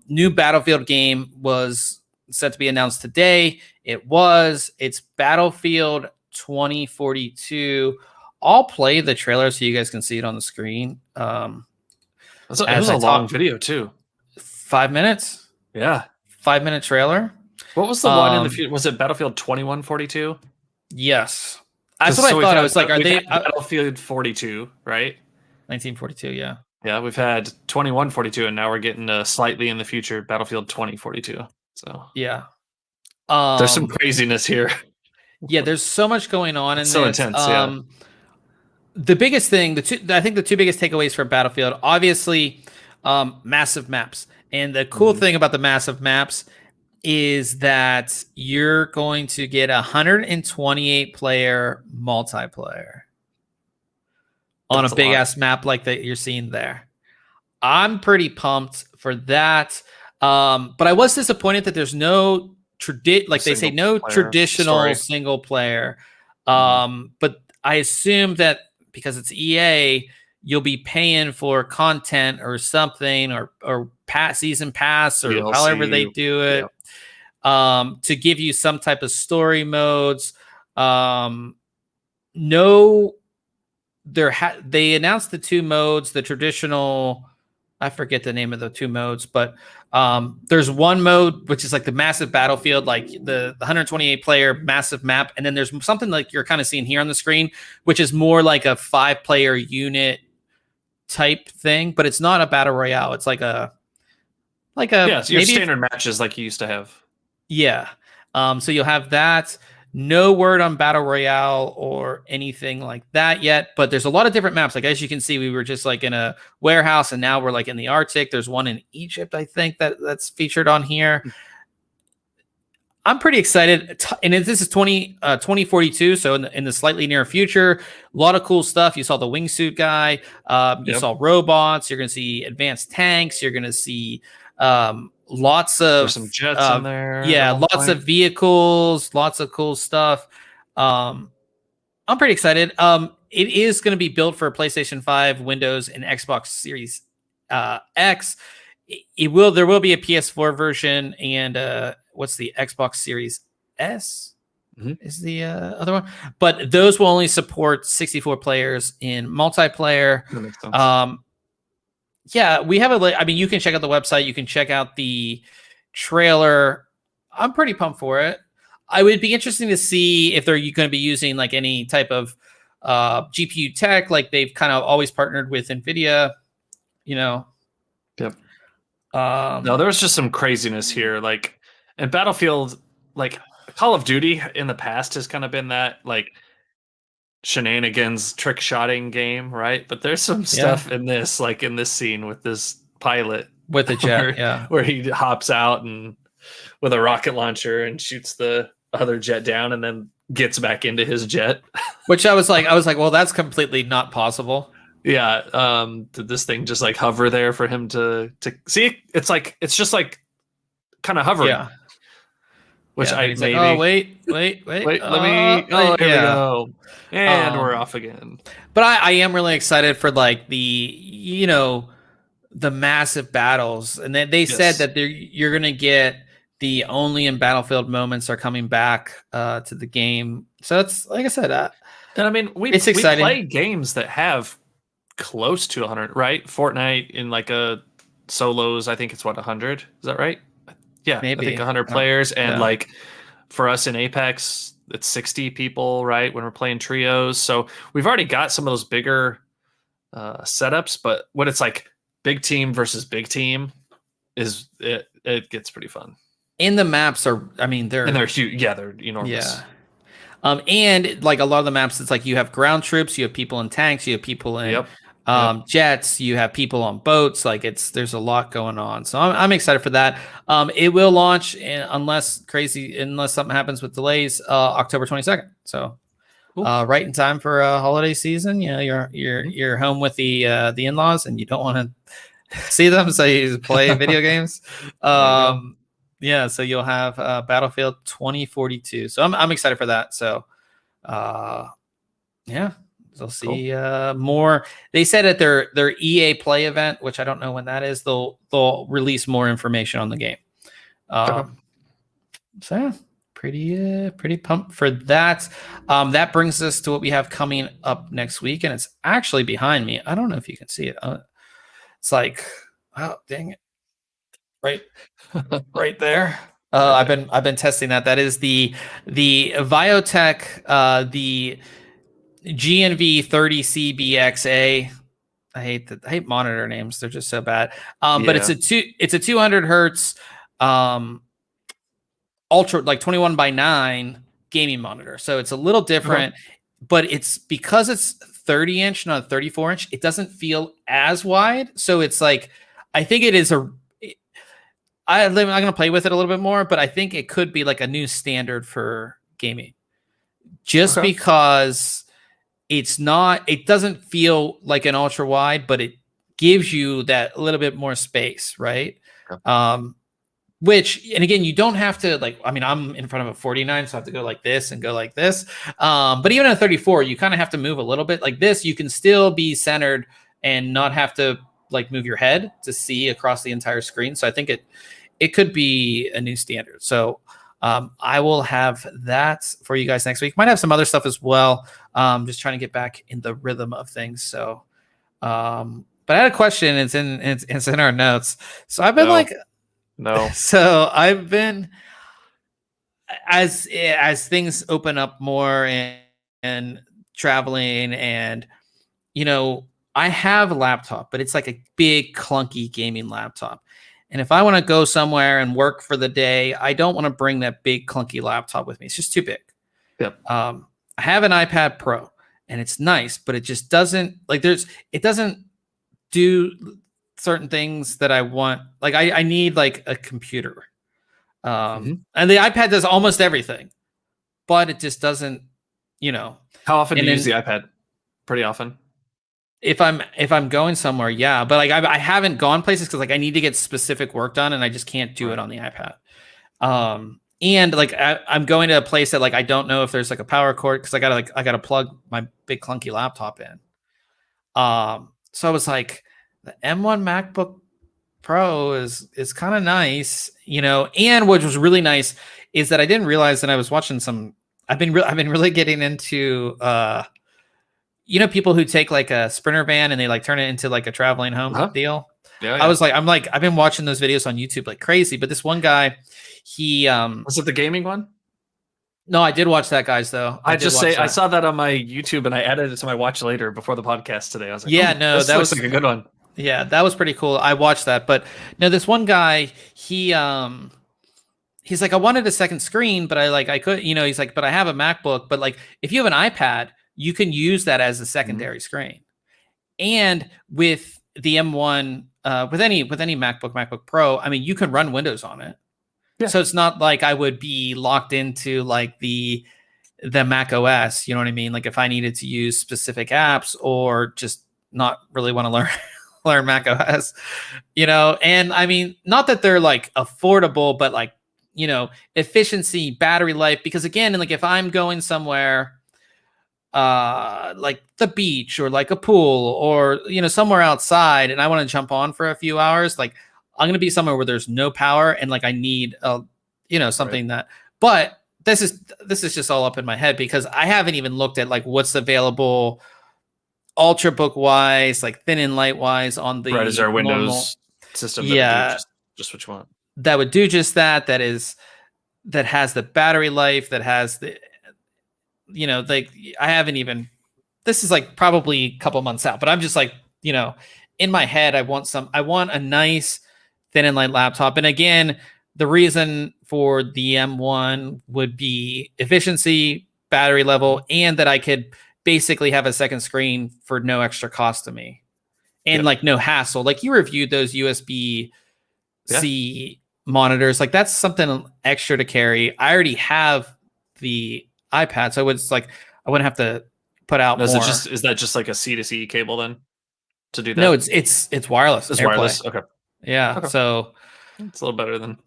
New Battlefield game was set to be announced today. It's Battlefield 2042. I'll play the trailer so you guys can see it on the screen. It was a long video too. 5 minutes. Yeah. 5-minute trailer. What was the one in the future? Was it Battlefield 2142? Yes. That's what I thought. I was like, are they Battlefield 42, right? 1942, yeah. Yeah, we've had 2142, and now we're getting slightly in the future Battlefield 2042. So yeah. There's some craziness here. Yeah, there's so much going on in so this. Intense, yeah. The biggest thing, I think the two biggest takeaways for Battlefield, obviously, massive maps. And the cool thing about the massive maps is that you're going to get 128 player multiplayer on a big ass map like that you're seeing there. I'm pretty pumped for that. But I was disappointed that there's no traditional single player. But I assume that because it's EA, you'll be paying for content or something, or season pass, or DLC, however they do it, to give you some type of story modes. They announced the two modes, the traditional. I forget the name of the two modes, but there's one mode which is like the massive battlefield, like the 128 player massive map, and then there's something like you're kind of seeing here on the screen, which is more like a 5-player unit type thing, but it's not a battle royale. It's so your standard matches like you used to have. Yeah. So you'll have that. No word on battle royale or anything like that yet, but there's a lot of different maps. Like as you can see, we were just like in a warehouse, and now we're like in the Arctic. There's one in Egypt, I think that's featured on here. I'm pretty excited, and this is 2042, so in the slightly near future. A lot of cool stuff. You saw the wingsuit guy. You saw robots. You're going to see advanced tanks. You're going to see lots of There's some jets in there. Yeah, lots of vehicles, lots of cool stuff. I'm pretty excited. It is going to be built for PlayStation 5, Windows, and Xbox Series X. There will be a PS4 version, and what's the Xbox Series S is the other one, but those will only support 64 players in multiplayer. That makes sense. Yeah, we have you can check out the website. You can check out the trailer. I'm pretty pumped for it. I would be interesting to see if they're going to be using like any type of GPU tech, like they've kind of always partnered with NVIDIA, Yep. No, there was just some craziness here. Like, and Battlefield, like Call of Duty in the past has kind of been that like shenanigans trick shotting game, right? But there's some stuff in this, like in this scene with this pilot with the jet, where he hops out and with a rocket launcher and shoots the other jet down and then gets back into his jet. Which I was like, well, that's completely not possible. Yeah. Did this thing just like hover there for him to see? It's just like kind of hovering. Yeah. Which I maybe. Like, oh, wait. Let me. Oh, here we go. And we're off again. But I am really excited for like the massive battles, and then they said that you're gonna get the only in Battlefield moments are coming back to the game. So it's like I said, and I mean we play games that have close to 100, right? Fortnite in like a solos, I think it's 100. Is that right? Yeah, maybe. I think 100 players, and like for us in Apex, it's 60 people, right? When we're playing trios, so we've already got some of those bigger setups. But when it's like big team versus big team, it gets pretty fun. And the maps are, I mean, they're huge. Yeah, they're enormous. Yeah. And like a lot of the maps, it's like you have ground troops, you have people in tanks, you have people in jets, you have people on boats. Like there's a lot going on. So I'm excited for that. It will launch unless something happens with delays, October 22nd. So right in time for a holiday season. You're home with the in-laws and you don't want to see them, so you play video games. Yeah, so you'll have Battlefield 2042. So I'm excited for that. So we'll see more. They said at their EA Play event, which I don't know when that is, they'll release more information on the game. So yeah, pretty pumped for that. That brings us to what we have coming up next week, and it's actually behind me. I don't know if you can see it. It's like, oh dang it, right there. I've been testing that. That is the Viotech the GNV 30CBXA. I hate monitor names. They're just so bad. But it's a 200 hertz ultra, like 21:9 gaming monitor. So it's a little different, but it's because it's 30-inch, not 34-inch. It doesn't feel as wide. So it's like, I think it is I'm going to play with it a little bit more, but I think it could be like a new standard for gaming, just because it doesn't feel like an ultra wide, but it gives you that little bit more space. Right. Which, and again, you don't have to I'm in front of a 49, so I have to go like this and go like this. But even at a 34, you kind of have to move a little bit like this. You can still be centered and not have to like move your head to see across the entire screen. So I think it could be a new standard. So I will have that for you guys next week. Might have some other stuff as well. Just trying to get back in the rhythm of things. So, but I had a question. It's in our notes. So I've been So I've been, as things open up more and traveling, and I have a laptop, but it's like a big clunky gaming laptop. And if I want to go somewhere and work for the day, I don't want to bring that big clunky laptop with me. It's just too big. Yep. I have an iPad Pro and it's nice, but it just doesn't it doesn't do certain things that I want. Like I need like a computer. And the iPad does almost everything, but it just doesn't, How often do you use the iPad? Pretty often. If I'm going somewhere, yeah, but like I haven't gone places because like I need to get specific work done and I just can't do it on the iPad. And like I'm going to a place that like I don't know if there's like a power cord because I gotta plug my big clunky laptop in. So I was like, the M1 MacBook Pro is kind of nice, And what was really nice is that I didn't realize that I was watching some. I've been really getting into people who take like a Sprinter van and they like turn it into like a traveling home deal. Yeah. I've been watching those videos on YouTube like crazy. But this one guy, he was it the gaming one? No, I did watch that, guys. Though I saw that on my YouTube and I added it to my watch later before the podcast today. I was like, that was like a good one. Yeah, that was pretty cool. I watched that, but no, this one guy, he's like, I wanted a second screen, but I could, he's like, but I have a MacBook, but like, if you have an iPad, you can use that as a secondary screen. And with the M1 with any MacBook Pro, I mean, you can run Windows on it. Yeah. So it's not like I would be locked into like the Mac OS, you know what I mean? Like if I needed to use specific apps or just not really want to learn Mac OS, you know? And I mean, not that they're like affordable, but like, you know, efficiency, battery life, because again, like if I'm going somewhere like the beach or like a pool or, you know, somewhere outside and I want to jump on for a few hours, like I'm going to be somewhere where there's no power and like I need you know, something that, but this is just all up in my head because I haven't even looked at like what's available Ultrabook wise, like thin and light wise on the is our Windows system. Yeah. Just what you want. That would do just that. That has the battery life, that has the, you know, like I haven't even, this is like probably a couple months out, but I'm just like, you know, in my head, I want a nice thin and light laptop. And again, the reason for the M1 would be efficiency, battery level, and that I could basically have a second screen for no extra cost to me and like no hassle. Like you reviewed those USB-C monitors. Like that's something extra to carry. I already have the iPad, so it's like I wouldn't have to put out more. Is that just like a C to C cable then to do that? No, it's wireless. It's wireless. Okay. Yeah. Okay. So it's a little better than.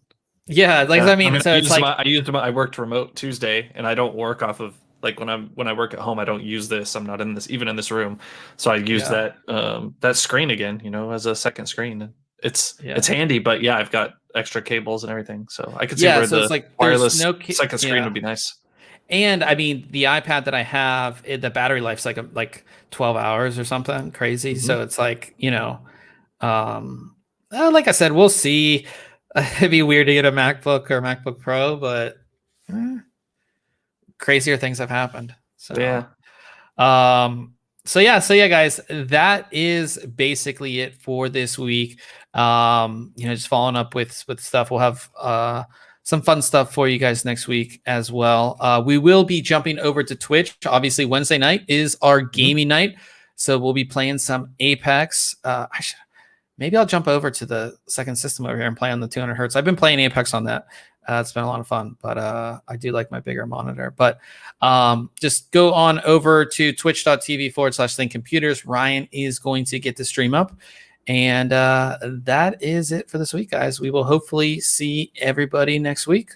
Yeah, like I mean, so it's like I worked remote Tuesday, and I don't work off of like when I work at home. I don't use this. I'm not in this even in this room, so I use that screen again, you know, as a second screen. It's handy, but yeah, I've got extra cables and everything, so I could see where the like wireless second screen would be nice. And I mean, the iPad that I have, the battery life's like 12 hours or something crazy. Mm-hmm. So it's like, you know, like I said, we'll see. It'd be weird to get a MacBook or MacBook Pro, but crazier things have happened. So So yeah, guys, that is basically it for this week. You know, just following up with stuff. We'll have some fun stuff for you guys next week as well. We will be jumping over to Twitch. Obviously, Wednesday night is our gaming night, so we'll be playing some Apex. Maybe I'll jump over to the second system over here and play on the 200 hertz. I've been playing Apex on that. It's been a lot of fun, but I do like my bigger monitor. But just go on over to twitch.tv/ThinkComputers. Ryan is going to get the stream up. And that is it for this week, guys. We will hopefully see everybody next week.